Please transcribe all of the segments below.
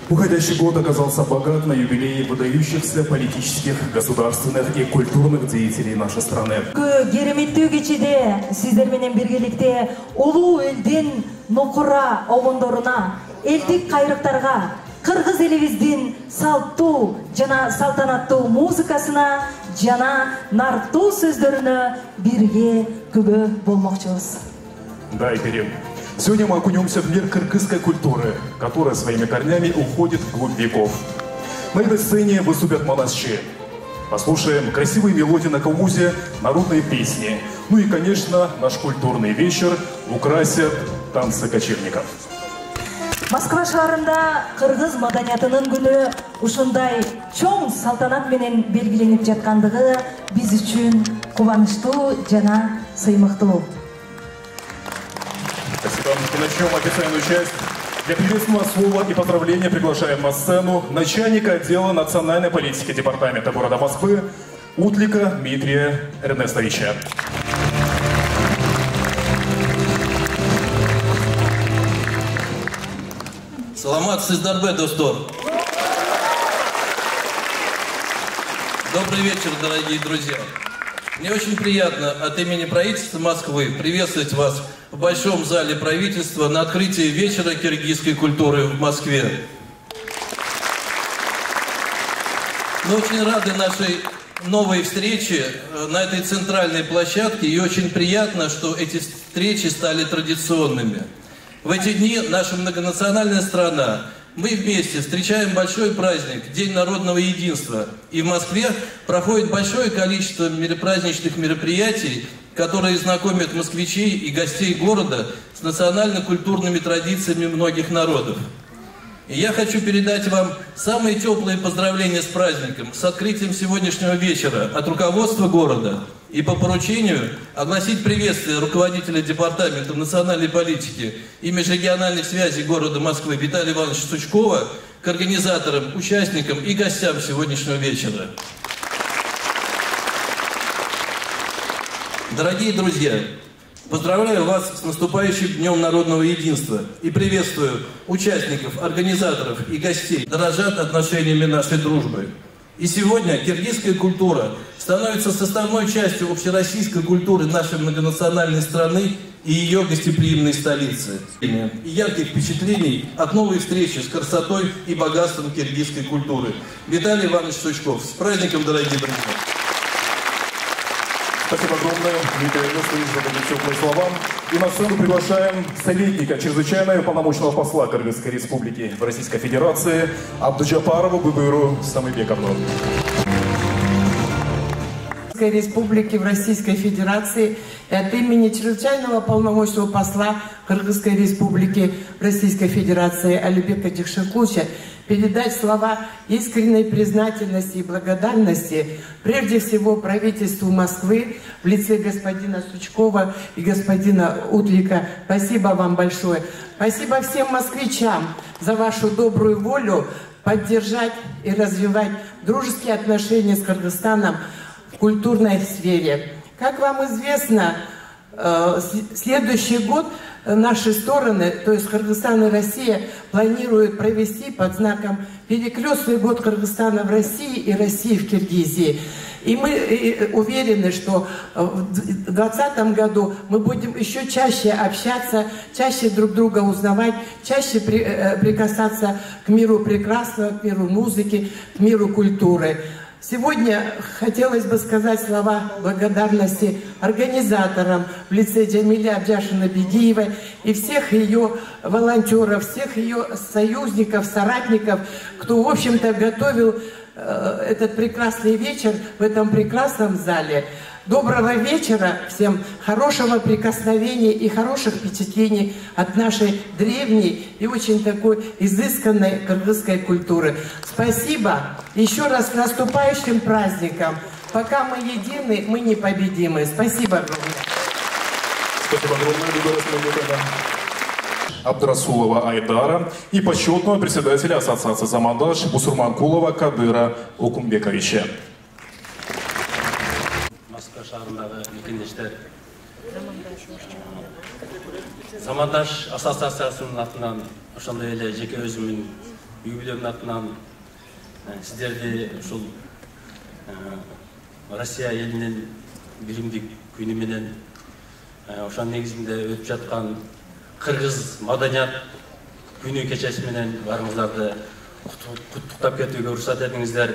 Уходящий год оказался богат на юбилеи выдающихся политических, государственных и культурных деятелей нашей страны. Кереметтүү кечиде сиздер менен биргеликте улуу элдин нокура обондоруна, элдик кайрыктарга, кыргыз элибиздин салттуу жана салтанаттуу музыкасына жана нартуу сөздөрүнө бирге күбө болмокчубуз. Да, Игорь. Сегодня мы окунемся в мир кыргызской культуры, которая своими корнями уходит вглубь веков. На этой сцене выступят монаши. Послушаем красивые мелодии на калмузе, народные песни. Ну и, конечно, наш культурный вечер украсят танцы кочевников. Москва шаарында кыргыз маданиятынын күнү ушундай чоң салтанат менен белгиленип жаткандыгы биз үчүн кубанычтуу жана сыймыктуу. Спасибо. И начнем официальную часть. Для приветственного слова и поздравления приглашаем на сцену начальника отдела национальной политики департамента города Москвы Утлика Дмитрия Эрнестовича. Саламат Сиздарбе, достор. Добрый вечер, дорогие друзья. Мне очень приятно от имени правительства Москвы приветствовать вас в Большом зале правительства на открытии вечера киргизской культуры в Москве. Мы очень рады нашей новой встрече на этой центральной площадке, и очень приятно, что эти встречи стали традиционными. В эти дни наша многонациональная страна, мы вместе встречаем большой праздник, День народного единства. И в Москве проходит большое количество праздничных мероприятий, которые знакомят москвичей и гостей города с национально-культурными традициями многих народов. И я хочу передать вам самые теплые поздравления с праздником, с открытием сегодняшнего вечера от руководства города. И по поручению огласить приветствие руководителя департамента национальной политики и межрегиональных связей города Москвы Виталия Ивановича Сучкова к организаторам, участникам и гостям сегодняшнего вечера. Дорогие друзья, поздравляю вас с наступающим Днем народного единства и приветствую участников, организаторов и гостей. Дорожат отношениями нашей дружбы. И сегодня киргизская культура становится составной частью общероссийской культуры нашей многонациональной страны и ее гостеприимной столицы. И ярких впечатлений от новой встречи с красотой и богатством киргизской культуры. Виталий Иванович Сучков. С праздником, дорогие друзья! Спасибо огромное, Дмитрий Алексеевич, за такие теплые слова. И на сцену приглашаем советника чрезвычайного полномочного посла Кыргызской Республики в Российской Федерации Абдуджапарову Быбыру Самыбековну. Республики в Российской Федерации и от имени чрезвычайного полномочного посла Кыргызской Республики в Российской Федерации Алибека Джекшенкуловича передать слова искренней признательности и благодарности прежде всего правительству Москвы в лице господина Сучкова и господина Утлика. Спасибо вам большое. Спасибо всем москвичам за вашу добрую волю поддержать и развивать дружеские отношения с Кыргызстаном в культурной сфере. Как вам известно, следующий год наши стороны, то есть Кыргызстан и Россия, планируют провести под знаком «Перекрестный год Кыргызстана в России и России в Киргизии». И мы уверены, что в 2020 году мы будем еще чаще общаться, чаще друг друга узнавать, чаще прикасаться к миру прекрасного, к миру музыки, к миру культуры. Сегодня хотелось бы сказать слова благодарности организаторам в лице Джамили Абджашина-Бегиевой и всех ее волонтеров, всех ее союзников, соратников, кто, в общем-то, готовил этот прекрасный вечер в этом прекрасном зале. Доброго вечера всем, хорошего прикосновения и хороших впечатлений от нашей древней и очень такой изысканной кыргызской культуры. Спасибо. Еще раз с наступающим праздником. Пока мы едины, мы непобедимы. Спасибо огромное. Спасибо огромное, Абдрасулова Айдара и почетного председателя Ассоциации Замандаш Бусурманкулова Кадыра Окумбековича. Шаарындагы мекендештер Замандаш ассоциациясынын атынан ошондой эле жеке өзүмдүн үй бүлөмдүн атынан сиздерди ушул Россия элинин биримдик күнү менен ошонун негизинде өтүп жаткан кыргыз маданият күнү кечеси менен баарыңыздарды куттуктап кетүүгө уруксат этиңиздер.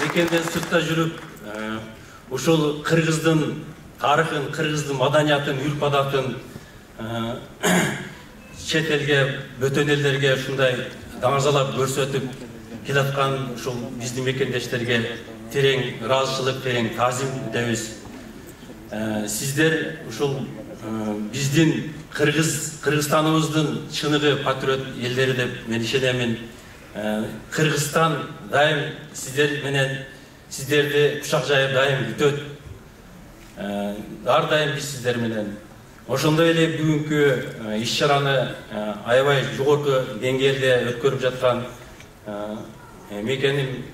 Мекенден сыртта жүрүп, ушул кыргыздын тарыхын, кыргыздын маданиятын, үрп-адатын чет элге, бөтөн элдерге ушундай даңазалап көрсөтүп келаткан ушул биздин мекендештерге терең ыраазычылык, терең таазим дейбиз. Сиздер ушул биздин Кыргызстаныбыздын чыныгы патриот элдери деп мен ишенемин. Кыргызстан дайым сиздер менен сиздерди кучак жайып дайым күтөт. Ар дайым биз сиздер менен. Ошондой эле бүгүнкү иш-чараны аябай жогорку деңгээлде өткөрүп жаткан мекеним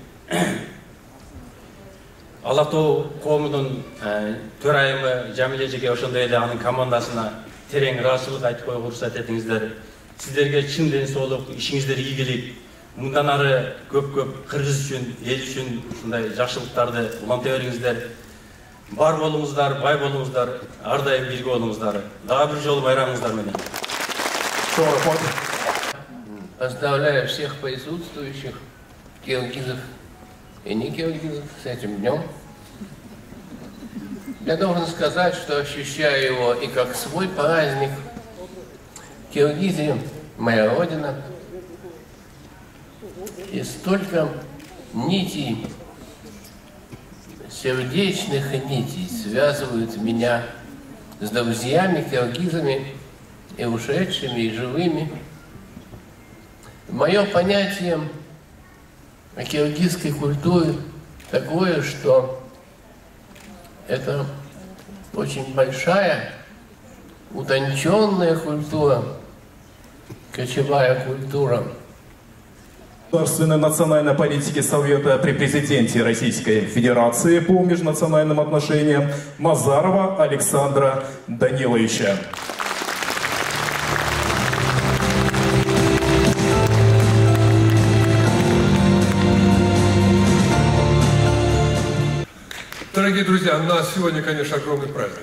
Ала Тоо коомунун төрайымы Жамиле эжеге ошондой эле анын командасына терең ыраазычылык айтып коюуга уруксат этиңиздер. Сиздерге чын ден соолук, ишиңиздер ийгилик. Мындан ары көп кыргыз үчүн, эл үчүн ушундай жакшылыктарды уланта бериңиздер. Бар болуңуздар, бай болуңуздар, ар дайым бирге болуңуздар. Дагы бир жолу байрамыңыздар менен. Поздравляю всех присутствующих, киргизов и не киргизов, с этим днем. Я должен сказать, что ощущаю его и как свой праздник. Киргизия – моя родина. И столько нитей, сердечных нитей связывают меня с друзьями, киргизами, и ушедшими, и живыми. Мое понятие о киргизской культуре такое, что это очень большая, утонченная культура, кочевая культура. Государственной национальной политики Совета при президенте Российской Федерации по межнациональным отношениям Назарова Александра Даниловича. Дорогие друзья, у нас сегодня, конечно, огромный праздник.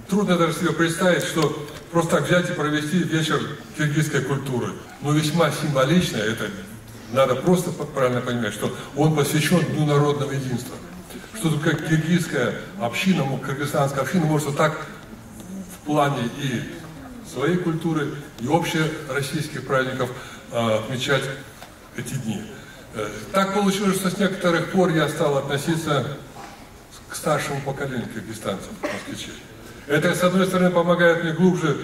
Трудно даже себе представить, что просто так взять и провести вечер киргизской культуры. Но весьма символично, это надо просто правильно понимать, что он посвящен Дню народного единства. Что такое киргизская община, кыргызстанская община может вот так в плане и своей культуры, и общероссийских праздников отмечать эти дни. Так получилось, что с некоторых пор я стал относиться к старшему поколению киргизстанцев, москвичей. Это, с одной стороны, помогает мне глубже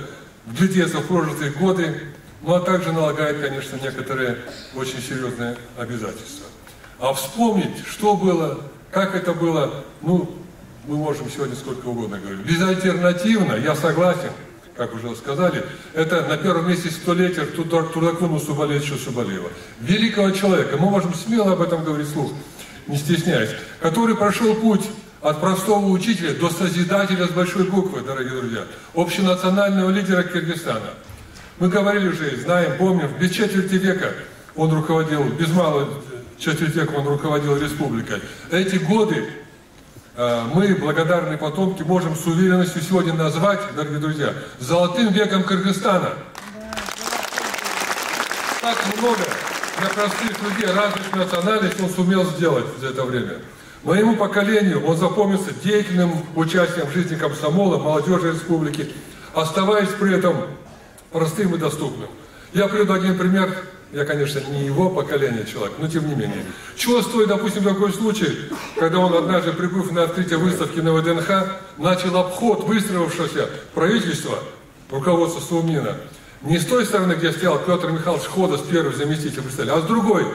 вглядеться в прожитые годы, ну а также налагает, конечно, некоторые очень серьезные обязательства. А вспомнить, что было, как это было, ну, мы можем сегодня сколько угодно говорить. Безальтернативно, я согласен, как уже сказали, это на первом месте столетие Турдакуну Субалевича Субалиева. Великого человека, мы можем смело об этом говорить вслух, не стесняясь, который прошел путь от простого учителя до созидателя с большой буквы, дорогие друзья, общенационального лидера Киргизстана. Мы говорили уже, знаем, помним, без четверти века он руководил, без малой четверти века он руководил республикой. Эти годы мы, благодарные потомки, можем с уверенностью сегодня назвать, дорогие друзья, золотым веком Кыргызстана. Так много для простых людей разных национальностей он сумел сделать за это время. Моему поколению он запомнился деятельным участием в жизни комсомола, молодежи республики, оставаясь при этом простым и доступным. Я приведу один пример. Я, конечно, не его поколение человек, но тем не менее. Чего стоит, допустим, такой случай, когда он однажды, прибыв на открытие выставки на ВДНХ, начал обход выстроившегося правительства, руководства Совмина, не с той стороны, где стоял Петр Михайлович Ходос, первый заместитель председателя, а с другой.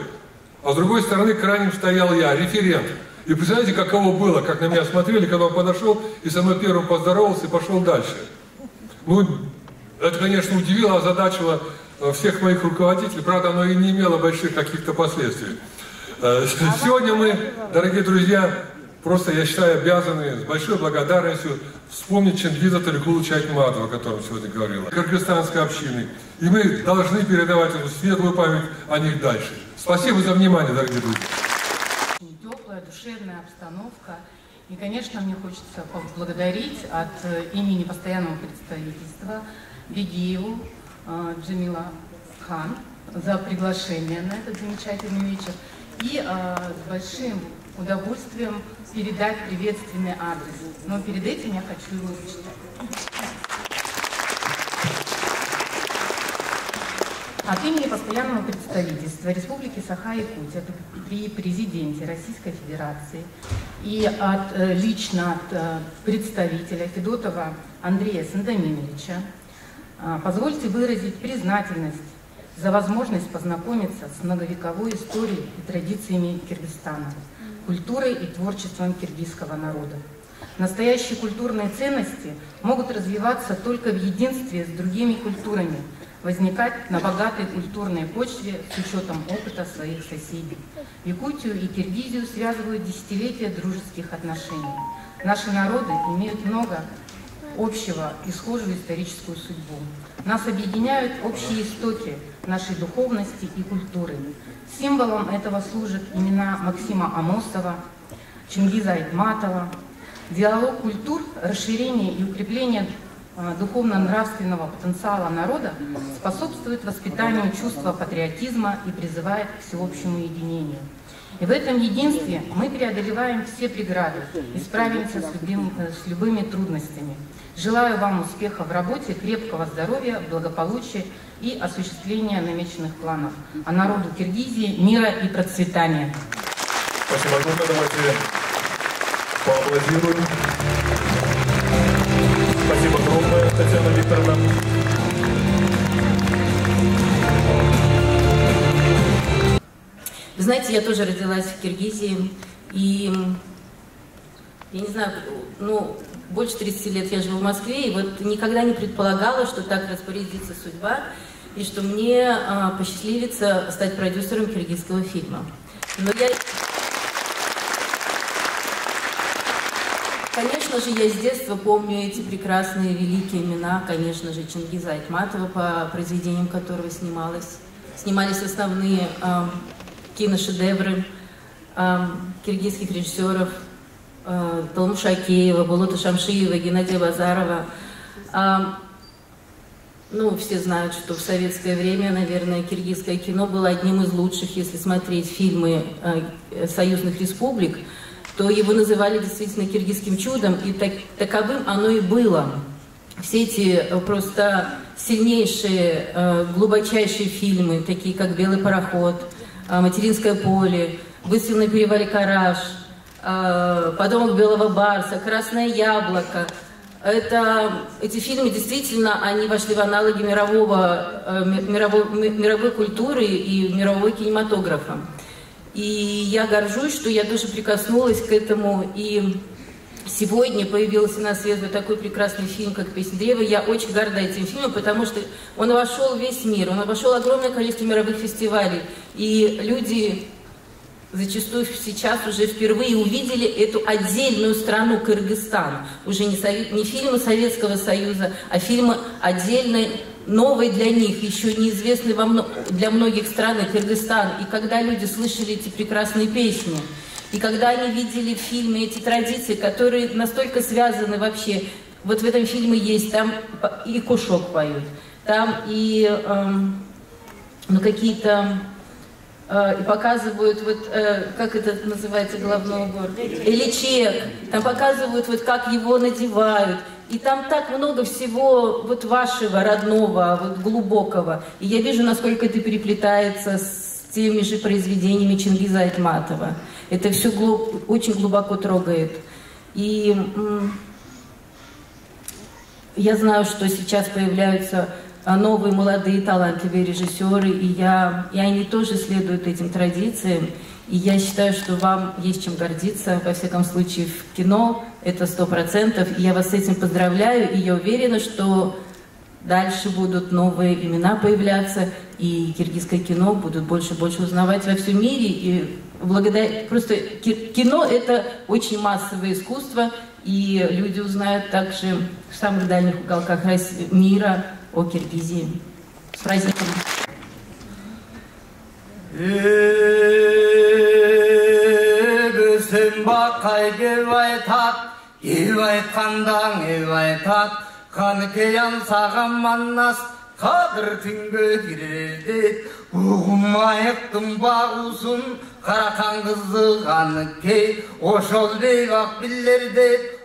А с другой стороны крайним стоял я, референт. И представляете, каково было, как на меня смотрели, когда он подошел и со мной первым поздоровался и пошел дальше. Ну, это, конечно, удивило, озадачило всех моих руководителей, правда, оно и не имело больших каких-то последствий. Сегодня мы, дорогие друзья, просто, я считаю, обязаны с большой благодарностью вспомнить Чингиза Толикуловича Айтматова, о котором сегодня говорила, кыргызстанской общины. И мы должны передавать эту светлую память о них дальше. Спасибо за внимание, дорогие друзья. Теплая, душевная обстановка. И, конечно, мне хочется поблагодарить от имени постоянного представительства Бегиеву Джамила Хан за приглашение на этот замечательный вечер. И с большим удовольствием передать приветственный адрес. Но перед этим я хочу его зачитать. От имени постоянного представительства Республики Саха-Якутия при президенте Российской Федерации и лично от представителя Федотова Андрея Сандомировича позвольте выразить признательность за возможность познакомиться с многовековой историей и традициями Киргизстана, культурой и творчеством киргизского народа. Настоящие культурные ценности могут развиваться только в единстве с другими культурами, возникать на богатой культурной почве с учетом опыта своих соседей. Якутию и Киргизию связывают десятилетия дружеских отношений. Наши народы имеют много общего и схожую историческую судьбу. Нас объединяют общие истоки нашей духовности и культуры. Символом этого служат имена Максима Амосова, Чингиза Айтматова. Диалог культур, расширение и укрепление духовно-нравственного потенциала народа способствует воспитанию чувства патриотизма и призывает к всеобщему единению. И в этом единстве мы преодолеваем все преграды и справимся с любыми трудностями. Желаю вам успеха в работе, крепкого здоровья, благополучия и осуществления намеченных планов. А народу Киргизии мира и процветания. Спасибо огромное. Давайте поаплодируем. Спасибо огромное, Татьяна Викторовна. Вы знаете, я тоже родилась в Киргизии, и, я не знаю, ну, больше 30 лет я живу в Москве, и вот никогда не предполагала, что так распорядится судьба, и что мне посчастливится стать продюсером киргизского фильма. Но я... Конечно же, я с детства помню эти прекрасные, великие имена, конечно же, Чингиза Айтматова, по произведениям которого снимались основные киношедевры киргизских режиссеров Талмуша Акеева, Болота Шамшиева, Геннадия Базарова. Ну, все знают, что в советское время, наверное, киргизское кино было одним из лучших, если смотреть фильмы союзных республик, то его называли действительно киргизским чудом, и таковым оно и было. Все эти просто сильнейшие, глубочайшие фильмы, такие как «Белый пароход», «Материнское поле», «Выстрел на перевале Караш», «Подонок белого барса», «Красное яблоко». Эти фильмы действительно, они вошли в аналоги мировой культуры и мирового кинематографа. И я горжусь, что я тоже прикоснулась к этому. И сегодня появился на свет вот такой прекрасный фильм, как «Песнь древа». Я очень горда этим фильмом, потому что он вошел в весь мир, он вошел в огромное количество мировых фестивалей. И люди зачастую сейчас уже впервые увидели эту отдельную страну Кыргызстан. Уже не фильмы Советского Союза, а фильмы отдельной, новой для них, еще неизвестной для многих стран Кыргызстан. И когда люди слышали эти прекрасные песни, и когда они видели в фильме эти традиции, которые настолько связаны вообще, вот в этом фильме есть, там и кушок поют, там и какие-то... И показывают, вот, как это называется, головной убор, эличек, там показывают, вот, как его надевают. И там так много всего вот вашего родного, вот, глубокого. И я вижу, насколько это переплетается с теми же произведениями Чингиза Айтматова. Это все очень глубоко трогает. И я знаю, что сейчас появляются новые молодые талантливые режиссеры, и они тоже следуют этим традициям. И я считаю, что вам есть чем гордиться, во всяком случае, в кино, это 100%. И я вас с этим поздравляю, и я уверена, что дальше будут новые имена появляться, и киргизское кино будут больше и больше узнавать во всем мире. И просто кино — это очень массовое искусство, и люди узнают также в самых дальних уголках мира о Киргизии. С праздником!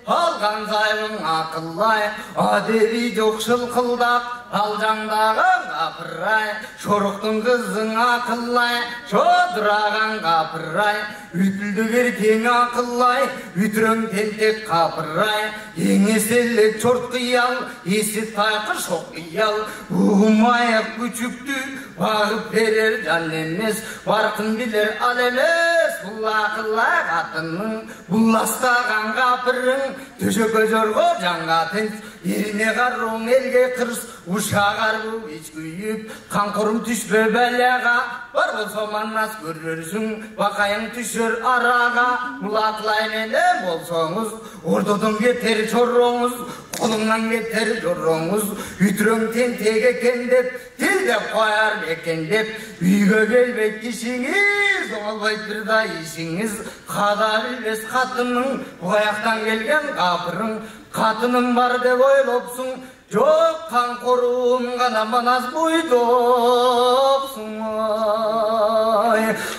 Алған жайың ақыллай, адеби жоқшыл қылдақ, алжаңдаған қапырай, шорықтың қызың ақыллай, шодыраған қапырай, үтілді еркең ақыллай, үтірің тентек қапырай, еңеселік чорт қиял, есі тайқы шоқ қиял, ұғымайық күчікті, бағып берер жан емес, барқын білер ал емес, бұл ақыллай қатының, бұл астаған қапырың, төшөкө жорго жаңа тынч, ерине қаруң елге қырыс, ушақ арбу еш күйіп, қанқұрым түшпе бәлеға, бар болса маннас көрерсің, бақайың түшер араға, мұлақлай менен болсоңыз, ордодың кетер чорроңыз, қолыңнан кетер жорроңыз, үтірің тентек екен деп, тілдеп қояр бекен деп, үйге келбек кишіңіз, оңалбайт бірда ишіңіз, қада білбес қатының, бұғаяқтан келген қапырың, қатының бар деп ойлопсың, жоқ қанқұрым ғана манас бұйдопсың.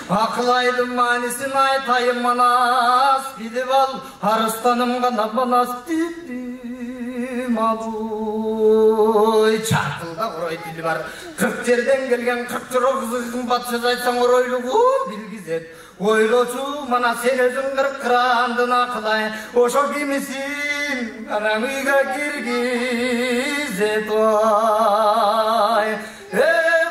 Ақылайды манесін айтайым манас, біліп ал, арыстаным ғана манас білдім абой. Чартылда құрой тілі бар, 40 жерден келген 40 жұры қызығын бат сөз айтсаң оройлығы білгізет. Ойлошу мана сен өзің 40 қырандын ақылай, ошо кимісін анам үйге киргизет ой.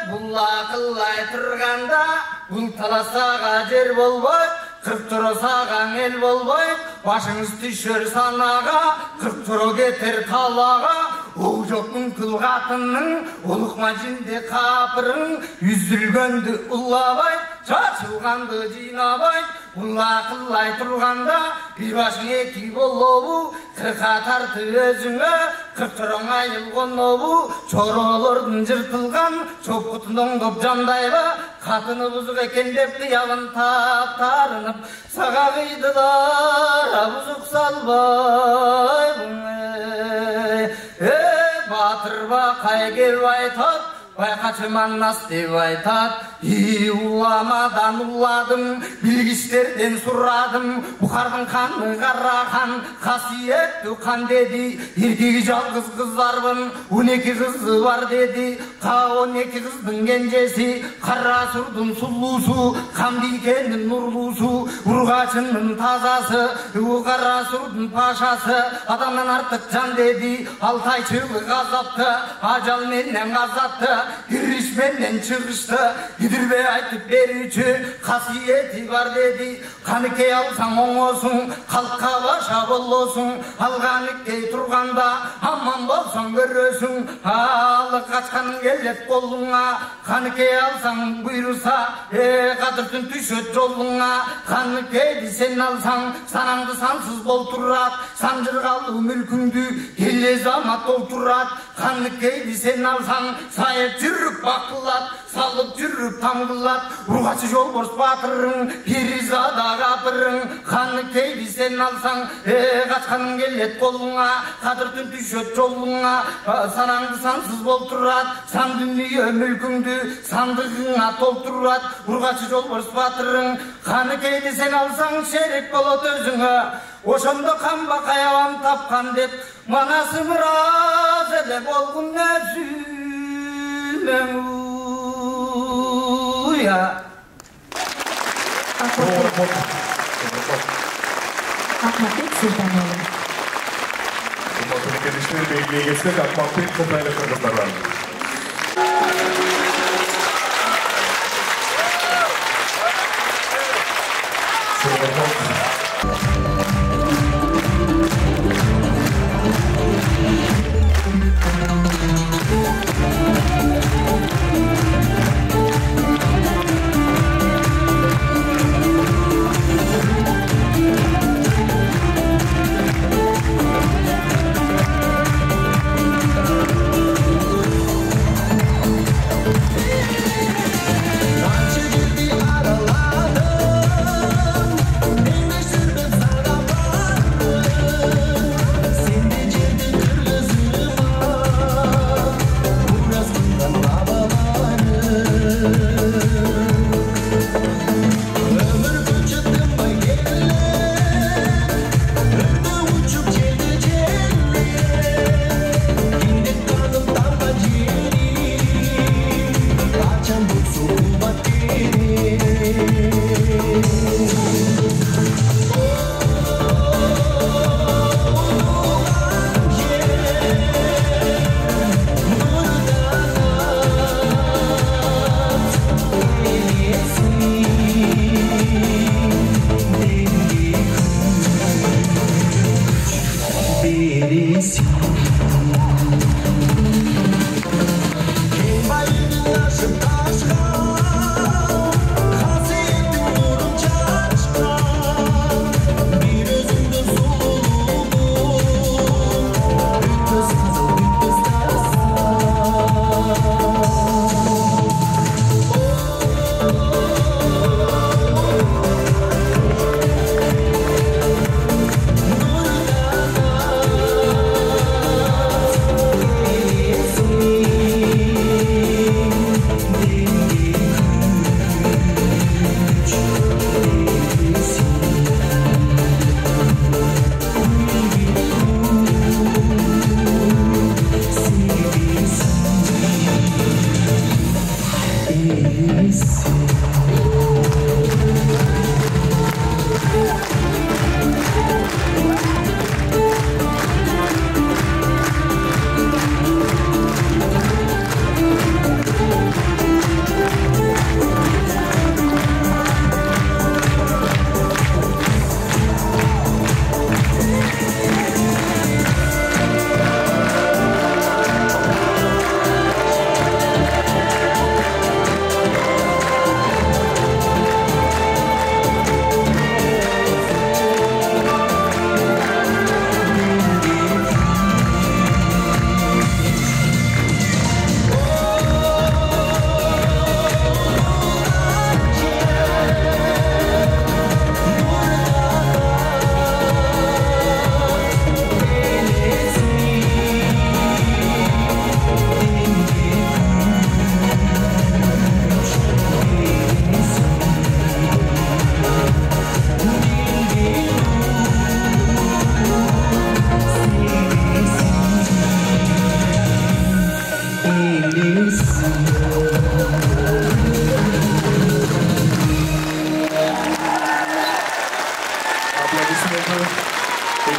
Бұл ақылай тұрғанда, бұл таласаға жер болбой, 40 тұры саған ел болбой, башыңыз түшер санаға, 40 тұры кетер талаға, ол жоқтың күл қатының, ұлықма жінде қапырың, үзілгенді ұллабай, шашылғанды жинабай, бұл ақылай тұрғанда, бір башың екі болуы, 40 тарты өзіңе, Kırkırına yılgın obu çorolordun jırtılgan çopkutun oңдоп jandайba katını buzuk eken dep kıyabın tarınıp sağa kıydılar buzuk salbay batırba kaygı baytat Baykaçıman nas deb aytat Ulamadan uladım Bilgiçlerden suradım Bukhardın kanı karra kan Kasiyetli kan dedi Erkegi жалғыз kızlarбын 12 kızı var dedi 12 kızdın gencesi Kara surdun sullusu Kamdikenin nurlusu Urgaçının tazası Kara surdun paşası Adamdan artık can dedi 6 ay çığlık azaptı Acal menden azaptı Giriş benden çıkıştı Gidirbe aytıp berüçü Kasiyeti var dedi Kanıkey alsan oңосуң Halka başa bollosun Alganıkey turganda Aman bolsan görösün Alık kaçkanın gellet kolluğuna Kanıkey alsan buyursa Kadırtın düşöt yolluğuna Kanıkeydi sen alsan Sanandı sansız bolturrat Sancırgalı mülkündü Kelle zamat olturrat Kanıkeydi sen alsan Sayıp жүріп бақылат, салып жүріп таңғылат Ұрғашы жол борс батырың, перизада қапырың Қаныкейді сен алсаң, қашқаның келет қолыңа Қадыр түн түшет жолыңа, санаңды сансыз болтырат Сан дүние мүлкіңді, сандығыңа толтырат Ұрғашы жол борс батырың, қаныкейді сен алсаң Шерек болот өзіңе, ошондо қамба қаябам тапқан деп Манасы мұраз әлі болғын нәзі Акматбек Султанұлы. Құрметті келушілер, белгілей кетсек, Акматбек Султанұлы қырғыздардан.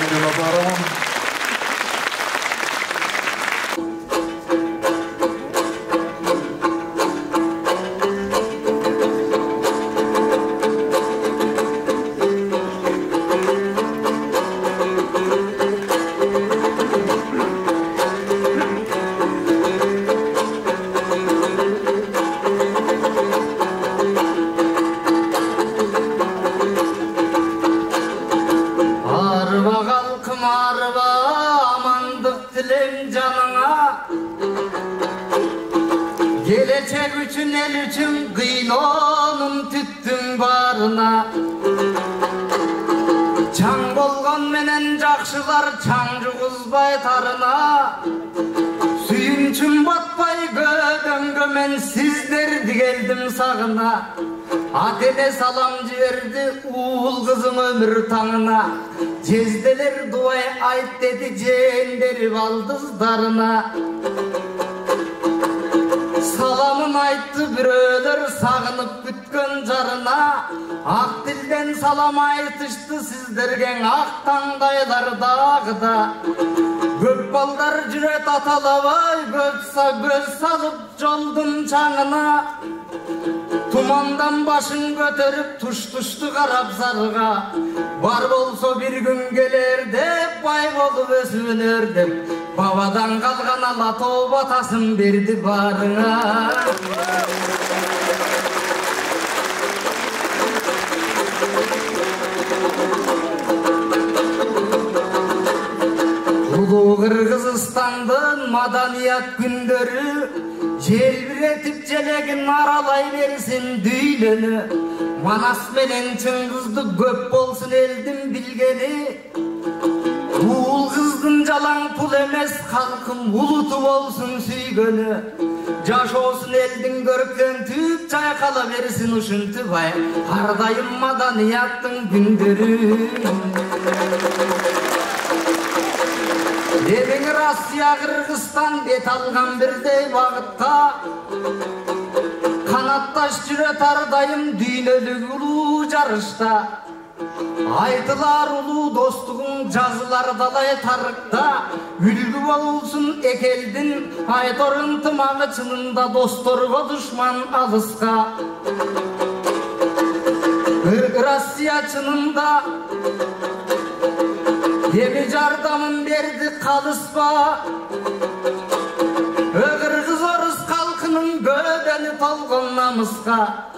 Владимиру Назарову. Gelecek üçün el üçün kıynonum tüttün barına Çaң bolgon menen jakşılar çaڭcı kuzbay tarına Suyunçum batpay gödöngö men sizlerdi geldim sağına Atene salam jiberdi uul kızım ömür tağına Jezdeler duay ayt dedi jeenderi baldızlarına Salamın aytты büröler sağınıp kütkön jarına Ak dilden salam aytıştı sizlergen ak tаңдайлар dağıda Köp balдар jüret atalabay göz salıp joldun çaڭına Tumandan başın götürüp tuş-tuştu karap sarıga Var bolso bir gün geler dep bay bolup ösünür dep Babadan kalgan ala tobatasın berdi barına Ulu Kırgızistandın madaniyat gündörü Jelbiretip jelegin aralay bersin düylönü Manas menen Çыңgızdı köp bolsun eldim bilgeni Uul kızdın jalan pul emes halkım ulutu bolsun süygönü Jaşosun eldin görkentip çaykala bersin uşuntu bay Ardayım madaniyattın gündörü Demin Rossiya Kırgızstan bet algan birdey vaqıtta Kanattaş jüret ardayım düynölük ulu jarışta Aytılar ulu dostluğun жазылар далай tarıkta Ülgü bolsun ekeldin aytorun tımağı çınında Dostorgo düşman alыска Rossiya çınında Demi jardamın berdi kalıspa Kırgız orus kalkının gödeni tolgon namıska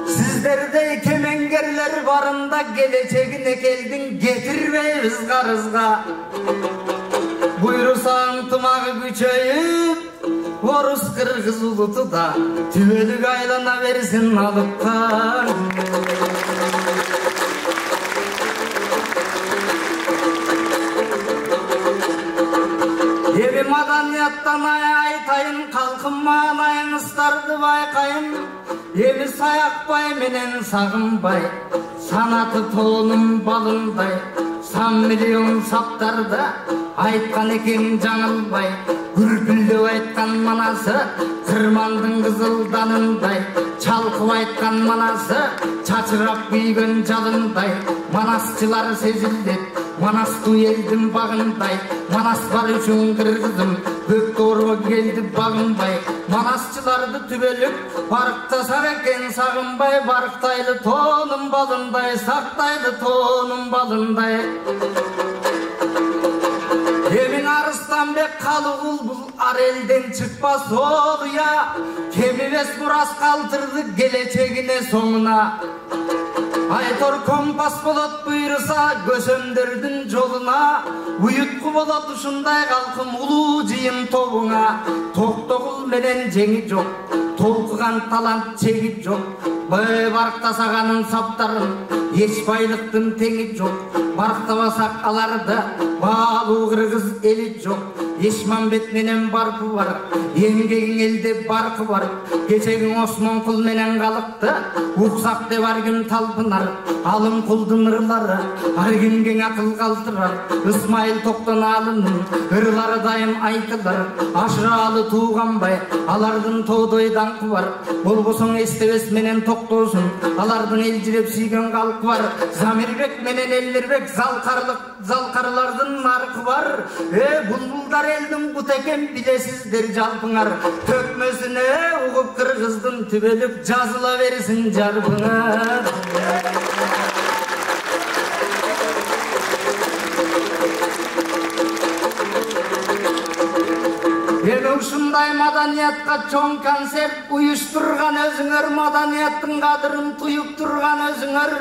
Sizlerde kemengerler barında geleceğine geldin getirmeyiz karızga Buyursan tımağı güçeyip Orus Kırgız ulutu da tüvelük aylana versin alıptan Evi madaniyattan aytayın kalkınman ayınızlardı baykayın Evi sayakbay menen sağınbay sanatı toğunun balınday San milyon saptarda aytkan eкен жаңылбай Күрпілдеп айтқан манасы қырмандың қызылданындай Çalkıp айтқан манасы çaçırap күйгөн жалындай Манасчылар сезилдеп Manastу елдің бағындай Манас бар үшін кыргызым көк торго келди бағынбай Манасчыларды түбөлүк барықтасар экен сагынбай Барықтайлы тонун балындай сактайлы тонун балындай Emin Arıstanbek Kalıgul bu arelden çıkmaz oluya Kemibes Muras kaldırdı geleceğine sonuna Aytor kompas bolat buyursa gösöndürdün joluna Uyutku bolat uşunday kalkım ulu jıyın tobuna Toktogul menen jengi jok толкыган талант чеги жок барктасаганын саптарын эч байлыктын теңи жок барктабасак аларды Малу кыргыз эли жок, Ешмамбет менен барпы бар, эмгегиң элде баркы бар. Кечегиң Осмонкул менен калыкты, уксак деп ар күн талпынар. Алым кулдун ырлары, ар кимге акыл калтырар. Ысмайыл Токтон алынын ырлары дайым айтылар. Ашыралы тууганбай, алардын тоодой даңкы бар. Болбосоң эстебес менен токтосун, алардын элжиреп сүйгөн калкы бар. Замирбек менен Элдербек залкарлардын наркы бар. Булбулдар элдин бут экен, билесиздер жалпыңар. Төкмөсүнө угуп кыргыздын түбөлүк жазыла берсин жарбыңар. Ушундай маданиятка чоң концерт уюштурган өзүңөр, маданияттын кадырын туюп турган өзүңөр,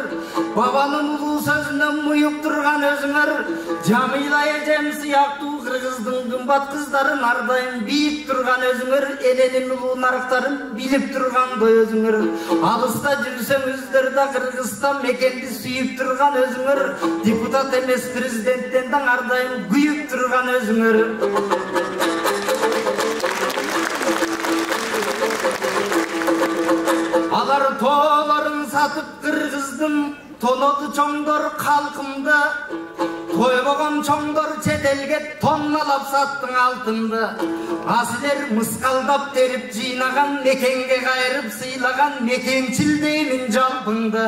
бабанын улуу сөзүнө муюп турган өзүңөр, Жамила эжем сыяктуу кыргыздын кымбат кыздарын ар дайым бийип турган өзүңөр, эленин улуу нарыктарын билип тургандай өзүңөр, алыста жүрсөңүздөр да Кыргызстан мекенди сүйүп турган өзүңөр, депутат эмес президенттен да ар дайым күйүп турган өзүңөр. Алар тоолорун сатып кыргыздын тоноду чоңдор калкымды, тойбогон чоңдор чет элге тонналап саттың алтынды. Асилер мыскалдап терип жыйнаган, мекенге кайрып сыйлаган мекенчил деймин жалпыңды.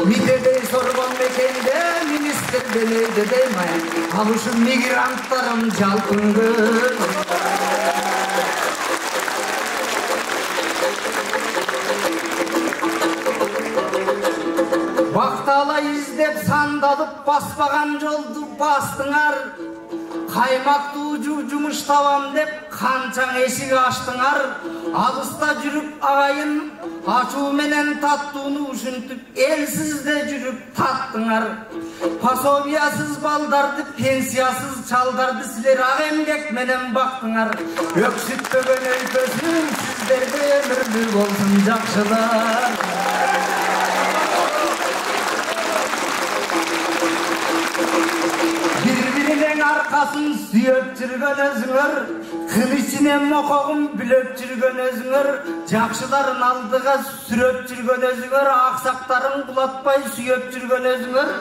Мидедей соргон мекенде министрден өйдө деймай, ал ушул мигранттарым жалпыңды. Бактала издеп сандалып баспаган жолду бастыңар. Каймактуу жумуш табам деп канчаң эшик ачтыңар. Алыста жүрүп агайын ачуу менен таттууну ушинтип элсизде жүрүп таттыңар. Пособиясыз балдарды, пенсиясыз чалдарды силер ак эмгек менен бактыңар. Өксүтпөгөн өйпөсүн сиздерге өмүрлүү болсун жакшылар. Арқасын сүйөп жүргөн өзүңөр, кыл ичинен мокогун билеп жүргөн өзүңөр, жакшыларын алдыга сүрөп жүргөн өзүңөр, аксактарын кулатпай сүйөп жүргөн өзүңөр,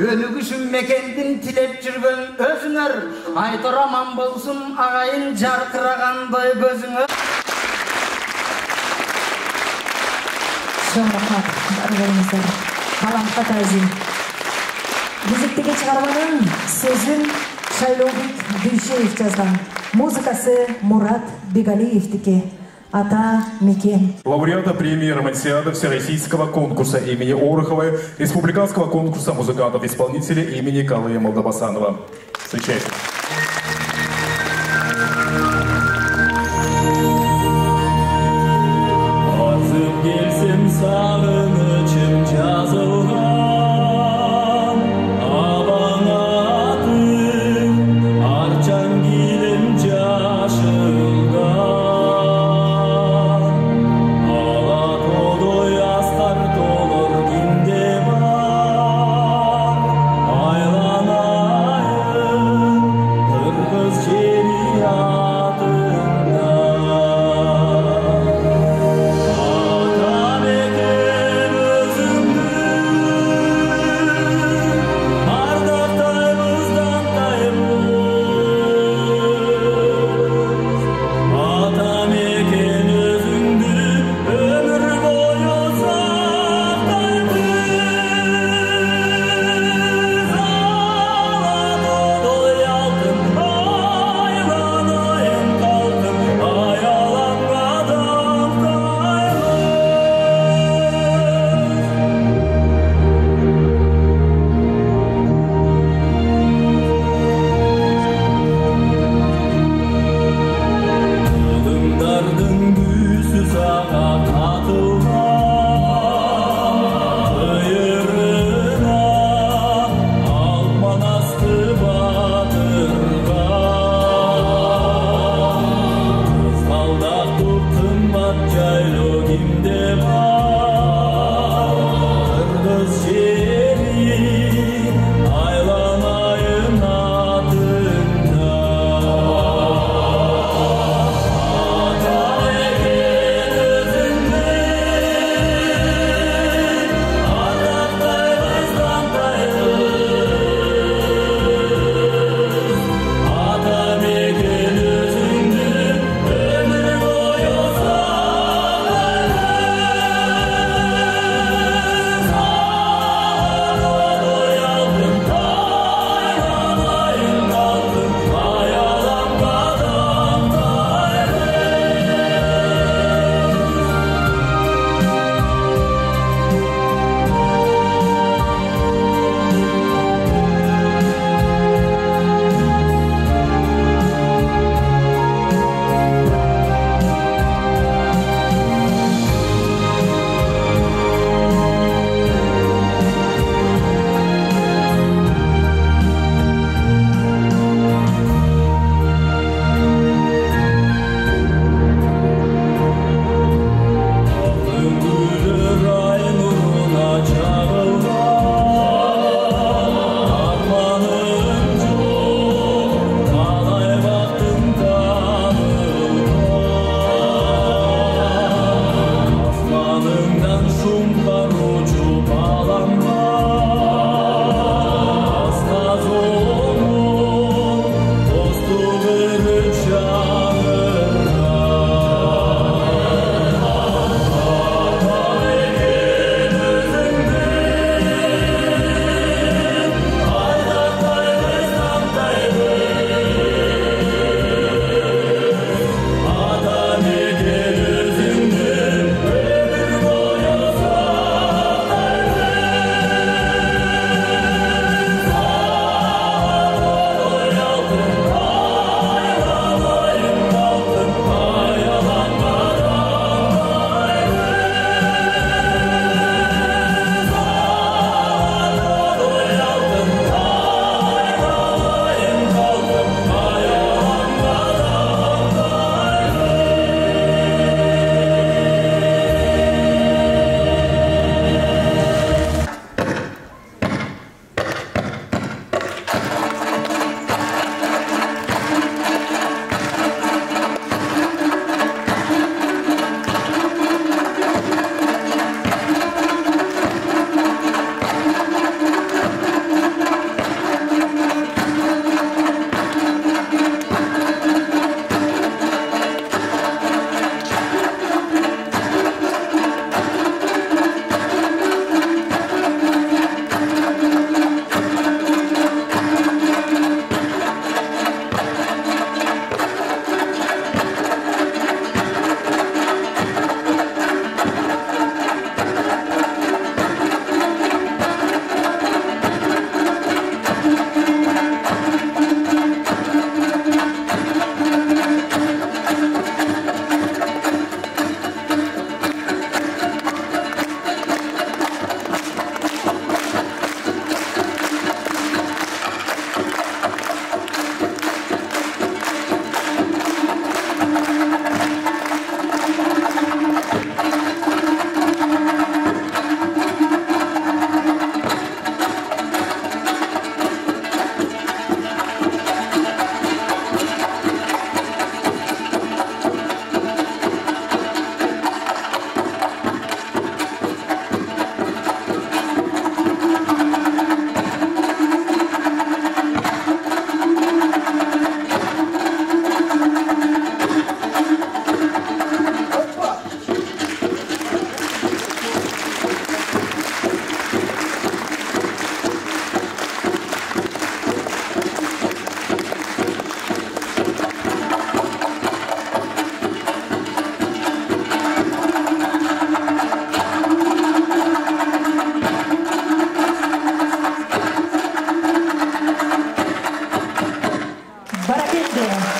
өнүк үчүн мекендин тилеп жүргөн өзүңөр, айтор аман болсун агайын жаркырагандай көзүңөр. Чоң рахмат барларыңыздар. Каламка тазим. Кезектеги чыгарманын сөзүн Шайлообек Дүйшеев жазган, музыкасы Мурат Бегалиевдики. Ата Мекен. Лауреата премии «Романсиада» Всероссийского конкурса имени Ороховой, Республиканского конкурса музыкантов-исполнителей имени Калыя Молдобасанова. Встречайте. келді.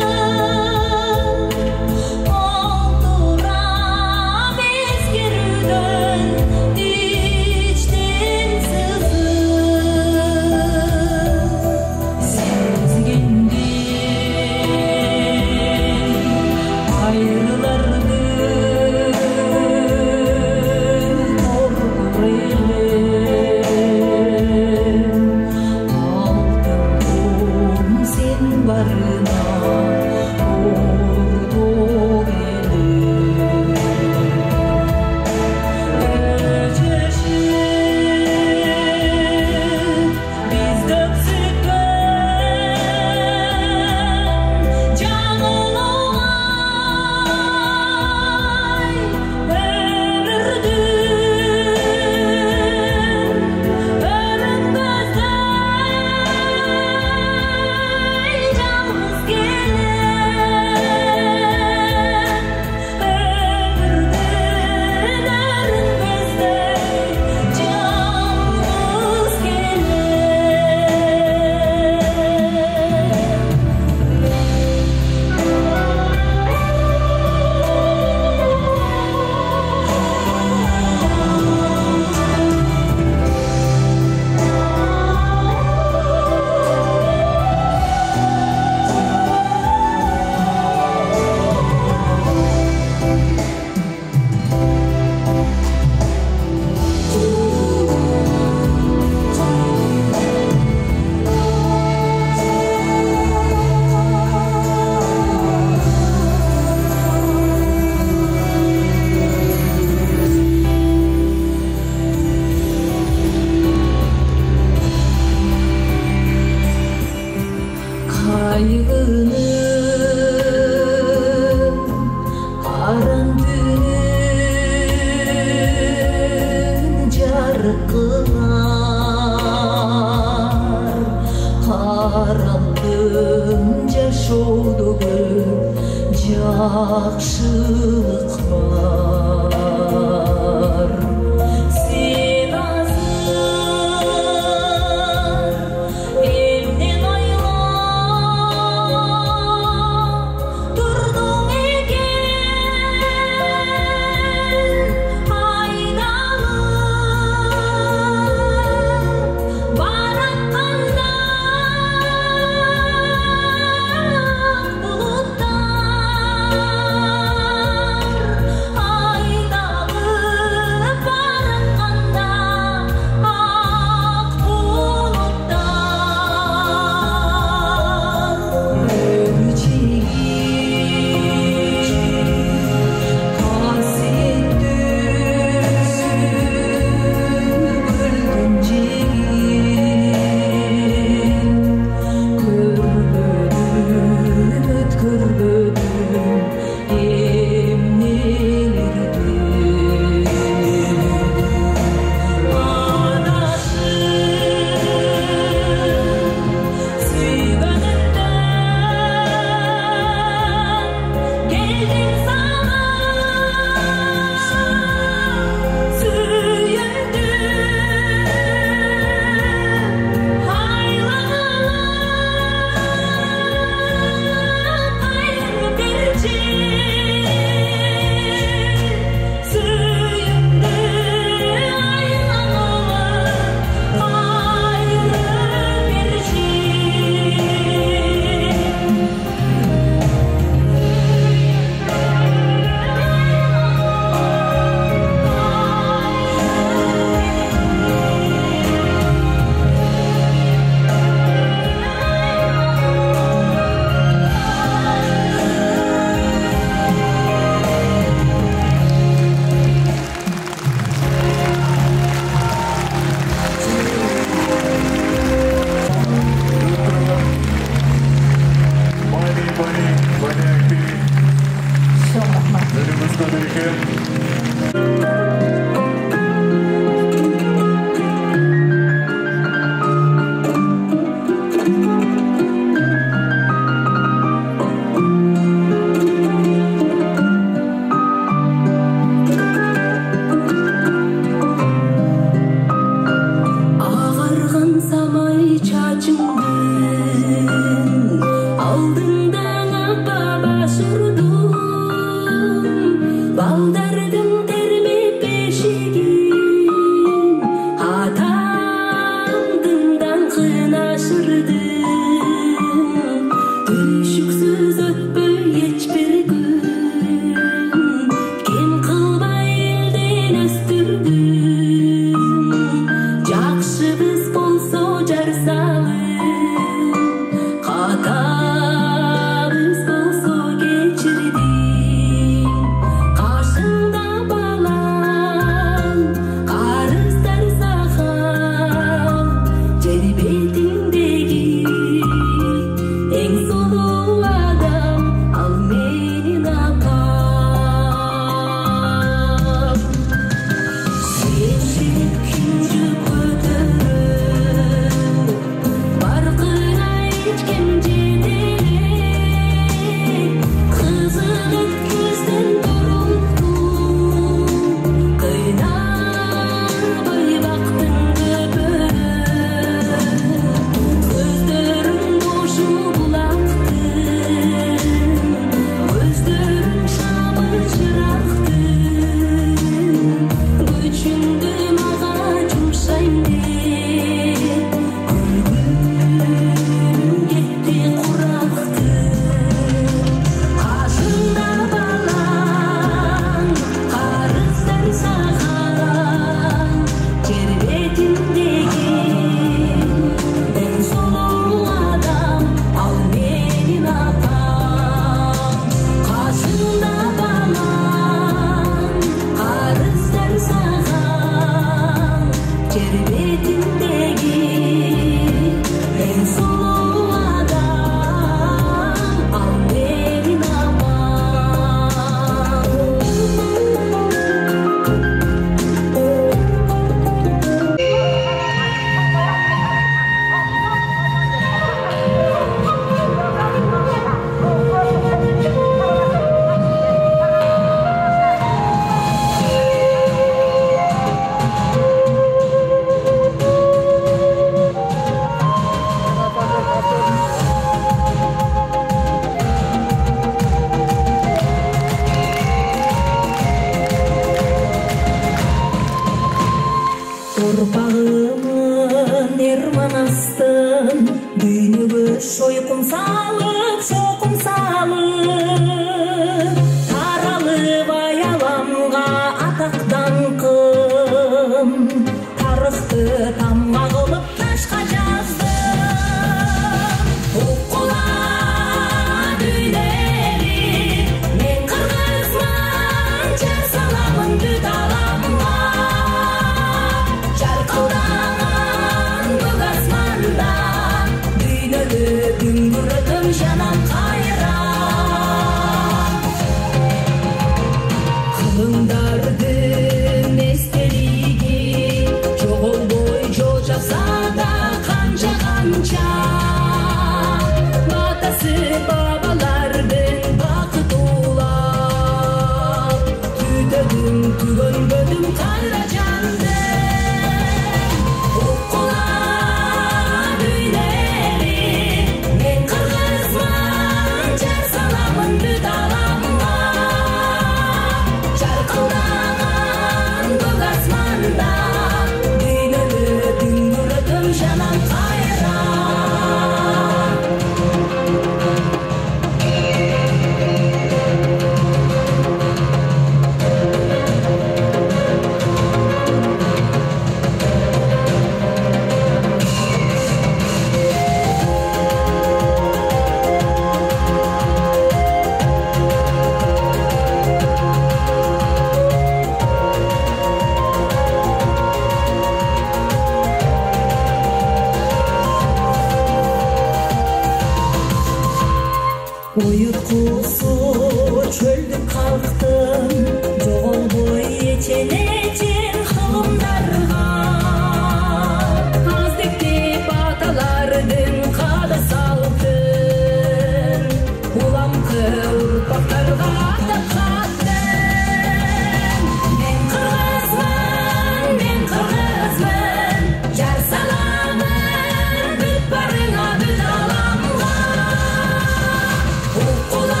Ukula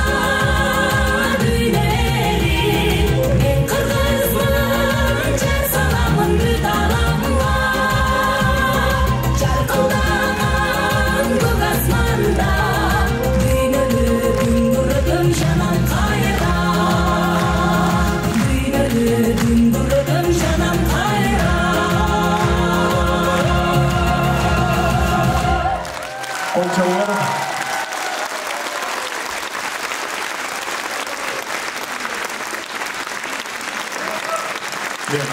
Аққан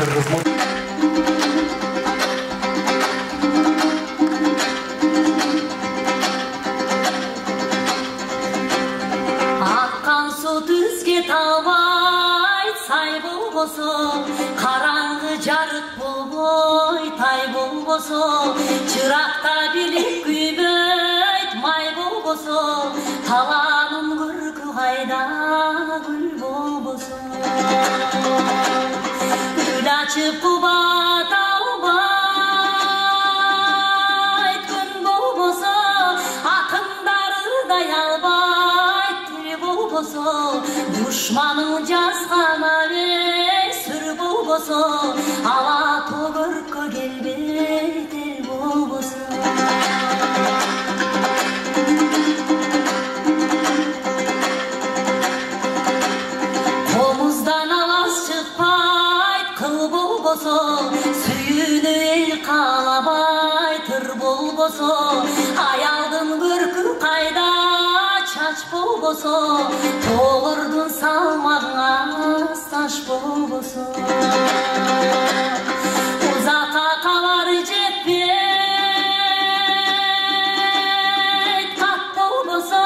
су түзге талбай сай болбосо, қараңғы жарық болбой тай болбосо, чырақта билек күйбөйт май болбосо, таланын көркі қайда гүл болбосо. Гүл açып қубат албайт күн болбосо, ақындардай албайт тіл болбосо, душманың жазғана сүр болбосо, ала тогөркө келбейт ел болбосо. Комуздан алас чыкпайт кыл болбосо, сүйүүнү эл каалабайт ыр болбосо, аялдын көркү кайда чач болбосо, тоолордун салмагыңа таш болбосо. Узакка калар жетпейт кат болбосо,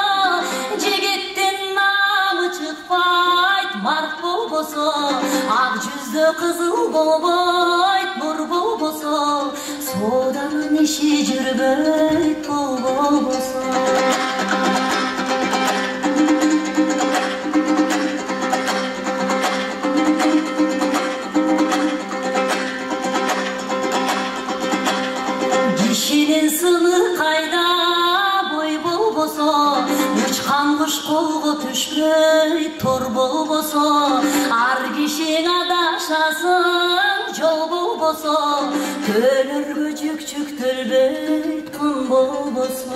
жигиттин намы чыкпайт март болбосо, ак жүздө кызыл болбойт нур болбосо, сооданын иши жүрбөйт болбосо. Кишинин сыны кайда бой болбосо, учкан куш колго түшпөйт тор болбосо, ар кишиң адашасың жол болбосо, көлөргө жүк-жүктөлбөйт күн болбосо.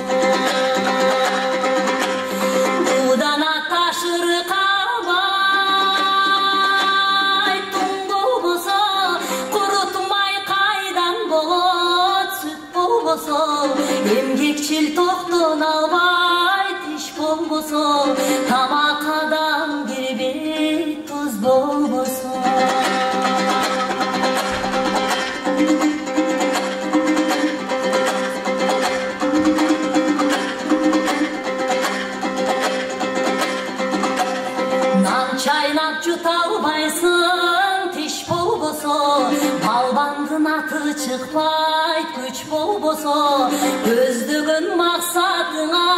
Будана ташыр калбайт туң болбосо, курутмай кайдан болот сүт болбосо, эмгекчил токтон албайт иш болбосо, тамакадан кирбейт туз болбосо. Нан чайнап жута албайсың тиш болбосо, балбандын аты чыкпайт күч болбосо, көздөгөн максатыңа